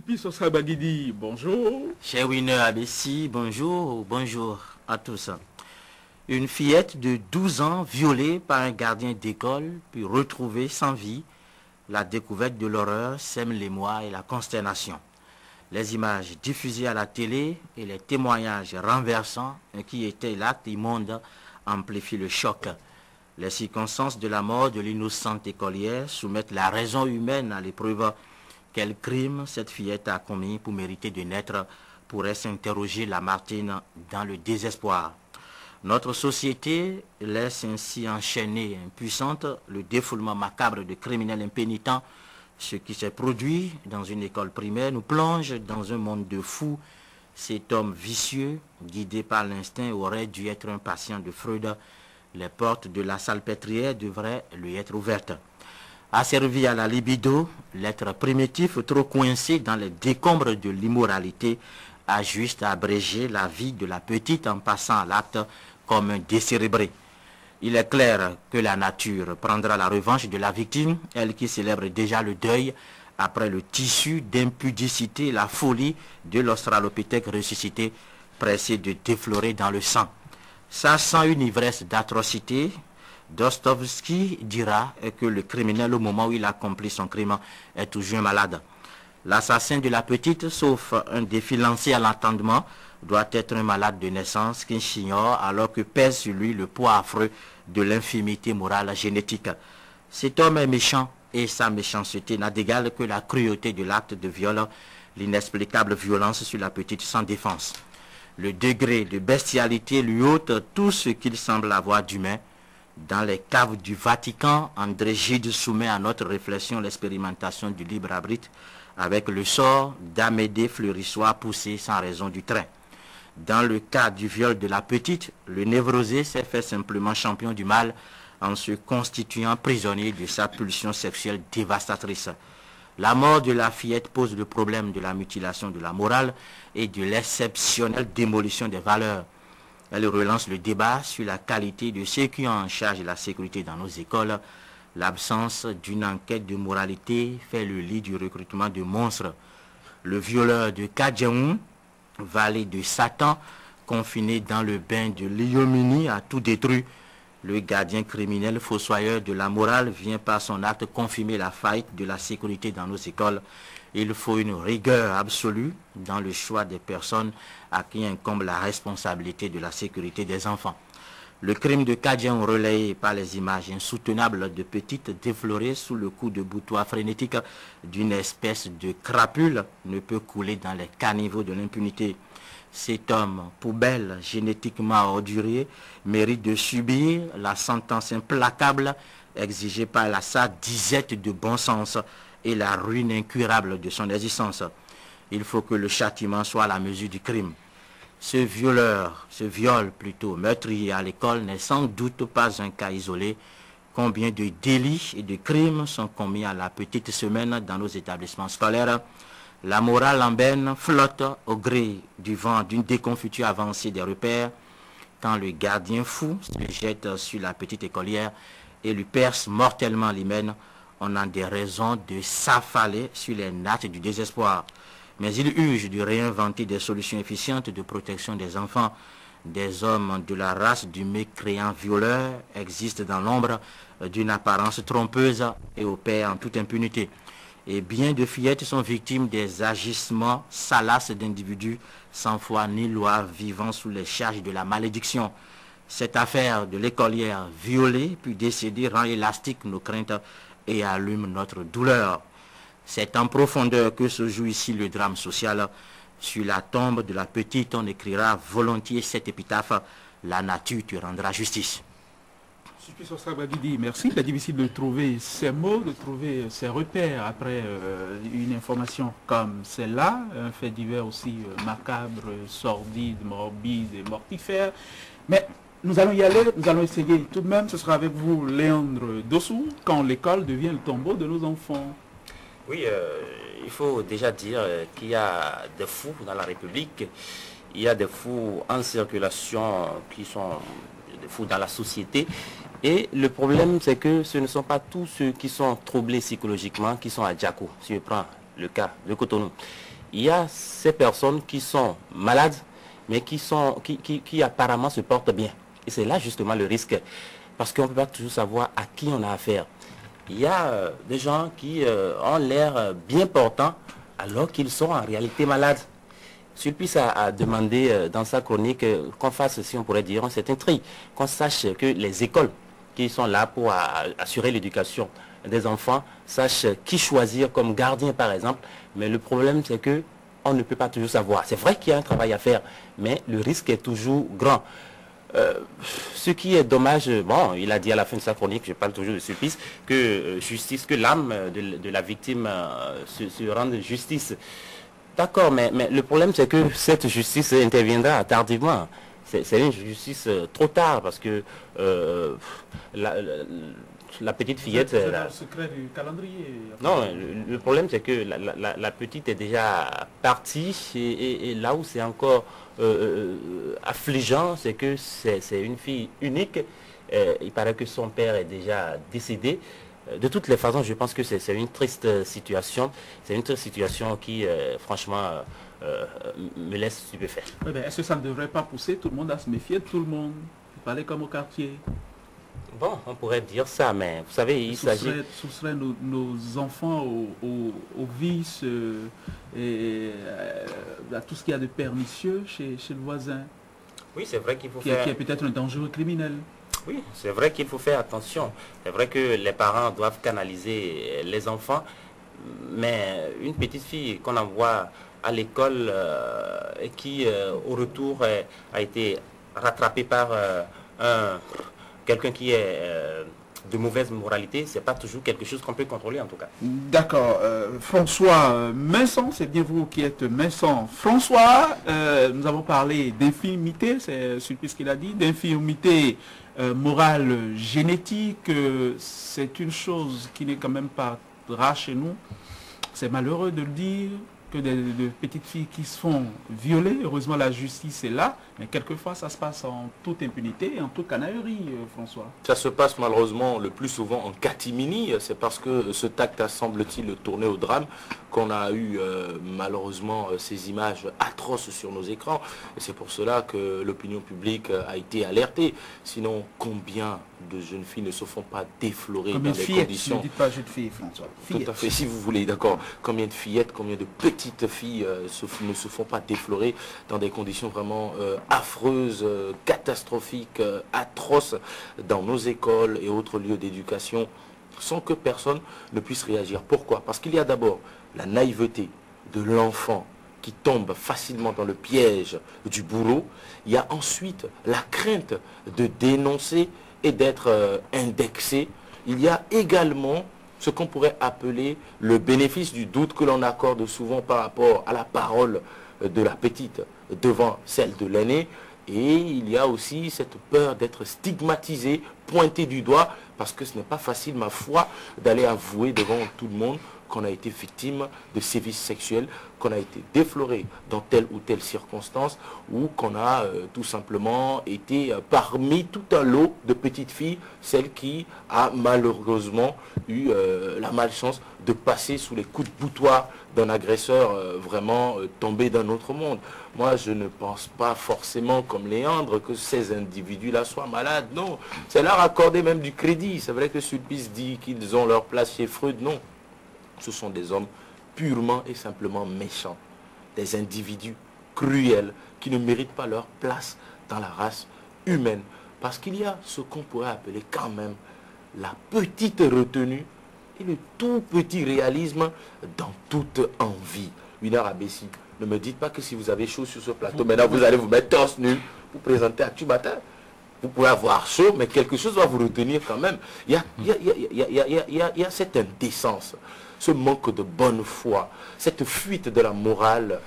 Sulpice Sabagidi, bonjour. Cher Winner Abessi, bonjour à tous. Une fillette de 12 ans violée par un gardien d'école, puis retrouvée sans vie. La découverte de l'horreur sème l'émoi et la consternation. Les images diffusées à la télé et les témoignages renversants qui étaient l'acte immonde amplifient le choc. Les circonstances de la mort de l'innocente écolière soumettent la raison humaine à l'épreuve. Quel crime cette fillette a commis pour mériter de naître, pourrait s'interroger Lamartine dans le désespoir. Notre société laisse ainsi enchaîner impuissante le défoulement macabre de criminels impénitents. Ce qui s'est produit dans une école primaire nous plonge dans un monde de fous. Cet homme vicieux, guidé par l'instinct, aurait dû être un patient de Freud. Les portes de la salpêtrière devraient lui être ouvertes. Asservi à la libido, l'être primitif, trop coincé dans les décombres de l'immoralité, a juste abrégé la vie de la petite en passant à l'acte comme un décérébré. Il est clair que la nature prendra la revanche de la victime, elle qui célèbre déjà le deuil après le tissu d'impudicité et la folie de l'australopithèque ressuscité, pressé de déflorer dans le sang. Sachant une ivresse d'atrocité, Dostoevsky dira que le criminel, au moment où il accomplit son crime, est toujours malade. L'assassin de la petite, sauf un défi lancé à l'entendement, doit être un malade de naissance qui s'ignore alors que pèse sur lui le poids affreux de l'infimité morale génétique. Cet homme est méchant et sa méchanceté n'a d'égal que la cruauté de l'acte de viol, l'inexplicable violence sur la petite sans défense. Le degré de bestialité lui ôte tout ce qu'il semble avoir d'humain. Dans les caves du Vatican, André Gide soumet à notre réflexion l'expérimentation du libre arbitre avec le sort d'Amédée Fleurissois poussé sans raison du train. Dans le cas du viol de la petite, le névrosé s'est fait simplement champion du mal en se constituant prisonnier de sa pulsion sexuelle dévastatrice. La mort de la fillette pose le problème de la mutilation de la morale et de l'exceptionnelle démolition des valeurs. Elle relance le débat sur la qualité de ceux qui ont en charge la sécurité dans nos écoles. L'absence d'une enquête de moralité fait le lit du recrutement de monstres. Le violeur de Kadjaoun, vallée de Satan, confiné dans le bain de l'Iomini, a tout détruit. Le gardien criminel fossoyeur de la morale vient par son acte confirmer la faillite de la sécurité dans nos écoles. Il faut une rigueur absolue dans le choix des personnes à qui incombe la responsabilité de la sécurité des enfants. Le crime de Kadjaoun, relayé par les images insoutenables de petites déflorées sous le coup de boutoir frénétique d'une espèce de crapule, ne peut couler dans les caniveaux de l'impunité. Cet homme, poubelle génétiquement ordurier, mérite de subir la sentence implacable exigée par la sa disette de bon sens et la ruine incurable de son existence. Il faut que le châtiment soit à la mesure du crime. Ce viol plutôt meurtrier à l'école n'est sans doute pas un cas isolé. Combien de délits et de crimes sont commis à la petite semaine dans nos établissements scolaires? La morale en berne flotte au gré du vent d'une déconfiture avancée des repères. Quand le gardien fou se jette sur la petite écolière et lui perce mortellement l'hymen, on a des raisons de s'affaler sur les nattes du désespoir. Mais il urge de réinventer des solutions efficientes de protection des enfants. Des hommes de la race du mécréant violeur existent dans l'ombre d'une apparence trompeuse et opèrent en toute impunité. Et bien de fillettes sont victimes des agissements salaces d'individus sans foi ni loi vivant sous les charges de la malédiction. Cette affaire de l'écolière violée puis décédée rend élastique nos craintes et allume notre douleur. C'est en profondeur que se joue ici le drame social. Sur la tombe de la petite, on écrira volontiers cette épitaphe: la nature te rendra justice. Sulpice Sabagidi, merci. Il est difficile de trouver ces mots, de trouver ces repères après une information comme celle-là, un fait divers aussi macabre, sordide, morbide et mortifère. Mais nous allons y aller, nous allons essayer tout de même. Ce sera avec vous, Léandre Dossou, quand l'école devient le tombeau de nos enfants. Oui, il faut déjà dire qu'il y a des fous dans la République, il y a des fous en circulation qui sont des fous dans la société. Et le problème, c'est que ce ne sont pas tous ceux qui sont troublés psychologiquement qui sont à Djako, si je prends le cas de Cotonou. il y a ces personnes qui sont malades, mais qui apparemment se portent bien. Et c'est là justement le risque, parce qu'on ne peut pas toujours savoir à qui on a affaire. Il y a des gens qui ont l'air bien portants, alors qu'ils sont en réalité malades. Sulpice a demandé dans sa chronique qu'on fasse, si on pourrait dire, un certain tri, qu'on sache que les écoles qui sont là pour assurer l'éducation des enfants sachent qui choisir comme gardien par exemple, mais le problème c'est que on ne peut pas toujours savoir. C'est vrai qu'il y a un travail à faire, mais le risque est toujours grand. Ce qui est dommage, bon, il a dit à la fin de sa chronique, je parle toujours de Sulpice, que justice, que l'âme de la victime se rende justice. D'accord, mais le problème c'est que cette justice interviendra tardivement. C'est une justice trop tard parce que la petite fillette... C'est le secret du calendrier. Non, le problème c'est que la petite est déjà partie et là où c'est encore affligeant, c'est que c'est une fille unique. Il paraît que son père est déjà décédé. De toutes les façons, je pense que c'est une triste situation. C'est une triste situation qui, franchement, me laisse stupéfait. Oui, est-ce que ça ne devrait pas pousser tout le monde à se méfier de tout le monde? Parler comme au quartier. Bon, on pourrait dire ça, mais vous savez, il s'agit... Soustraire nos enfants aux vices et à tout ce qu'il y a de pernicieux chez le voisin. Oui, c'est vrai qu'il faut faire... Qui est peut-être un dangereux criminel. Oui, c'est vrai qu'il faut faire attention. C'est vrai que les parents doivent canaliser les enfants, mais une petite fille qu'on envoie à l'école et qui, au retour, a été rattrapée par quelqu'un qui est de mauvaise moralité, c'est pas toujours quelque chose qu'on peut contrôler en tout cas. D'accord. François Minson, c'est bien vous qui êtes Minson. François, nous avons parlé d'infirmité, c'est Sulpice qu'il a dit, d'infirmité morale génétique. C'est une chose qui n'est quand même pas rare chez nous. C'est malheureux de le dire, que de petites filles qui se font violer. Heureusement, la justice est là, mais quelquefois, ça se passe en toute impunité et en toute canaillerie, François. Ça se passe malheureusement le plus souvent en catimini. C'est parce que ce tact a, semble-t-il, tourné au drame qu'on a eu malheureusement ces images atroces sur nos écrans. Et c'est pour cela que l'opinion publique a été alertée. Sinon, combien de jeunes filles ne se font pas déflorer dans des conditions... Ne dites pas jeune fille, François. Tout à fait, si vous voulez, d'accord. Combien de fillettes, combien de petites filles ne se font pas déflorer dans des conditions vraiment affreuses, catastrophiques, atroces dans nos écoles et autres lieux d'éducation sans que personne ne puisse réagir. Pourquoi? Parce qu'il y a d'abord la naïveté de l'enfant qui tombe facilement dans le piège du bourreau. Il y a ensuite la crainte de dénoncer et d'être indexé. Il y a également ce qu'on pourrait appeler le bénéfice du doute que l'on accorde souvent par rapport à la parole de la petite devant celle de l'aîné. Et il y a aussi cette peur d'être stigmatisé, pointé du doigt, parce que ce n'est pas facile, ma foi, d'aller avouer devant tout le monde qu'on a été victime de sévices sexuels, qu'on a été défloré dans telle ou telle circonstance, ou qu'on a tout simplement été parmi tout un lot de petites filles, celle qui a malheureusement eu la malchance de passer sous les coups de boutoir d'un agresseur vraiment tombé d'un autre monde. Moi, je ne pense pas forcément comme Léandre que ces individus-là soient malades. Non, c'est leur accorder même du crédit. C'est vrai que Sulpice dit qu'ils ont leur place chez Freud. Non, ce sont des hommes purement et simplement méchants. Des individus cruels qui ne méritent pas leur place dans la race humaine. Parce qu'il y a ce qu'on pourrait appeler quand même la petite retenue et le tout petit réalisme dans toute envie. Une heure à Bessie. Ne me dites pas que si vous avez chaud sur ce plateau, maintenant vous allez vous mettre torse nu, vous présenter à Matin. Vous pouvez avoir chaud, mais quelque chose va vous retenir quand même. Il y a cette indécence, ce manque de bonne foi, cette fuite de la morale.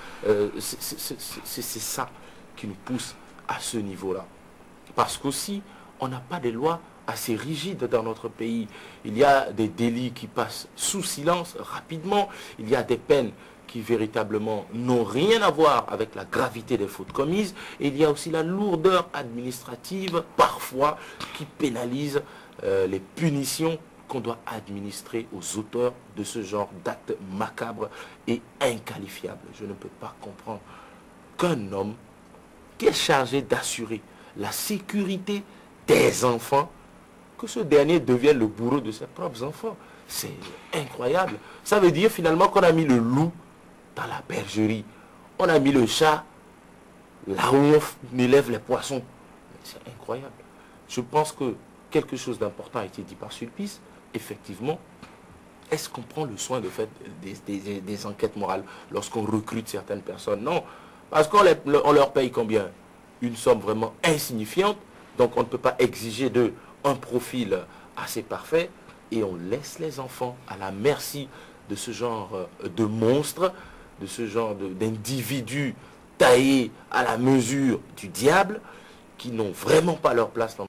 C'est ça qui nous pousse à ce niveau-là. Parce qu'aussi, on n'a pas des lois assez rigides dans notre pays. Il y a des délits qui passent sous silence rapidement. Il y a des peines qui véritablement n'ont rien à voir avec la gravité des fautes commises. Et il y a aussi la lourdeur administrative, parfois, qui pénalise les punitions qu'on doit administrer aux auteurs de ce genre d'actes macabres et inqualifiables. Je ne peux pas comprendre qu'un homme qui est chargé d'assurer la sécurité des enfants, que ce dernier devienne le bourreau de ses propres enfants. C'est incroyable. Ça veut dire finalement qu'on a mis le loup dans la bergerie. On a mis le chat là où on élève les poissons. C'est incroyable. Je pense que quelque chose d'important a été dit par Sulpice. Effectivement, est-ce qu'on prend le soin de faire des enquêtes morales lorsqu'on recrute certaines personnes? Non, parce qu'on leur paye combien? Une somme vraiment insignifiante. Donc on ne peut pas exiger d'eux un profil assez parfait. Et on laisse les enfants à la merci de ce genre de monstres, de ce genre d'individus taillés à la mesure du diable, qui n'ont vraiment pas leur place dans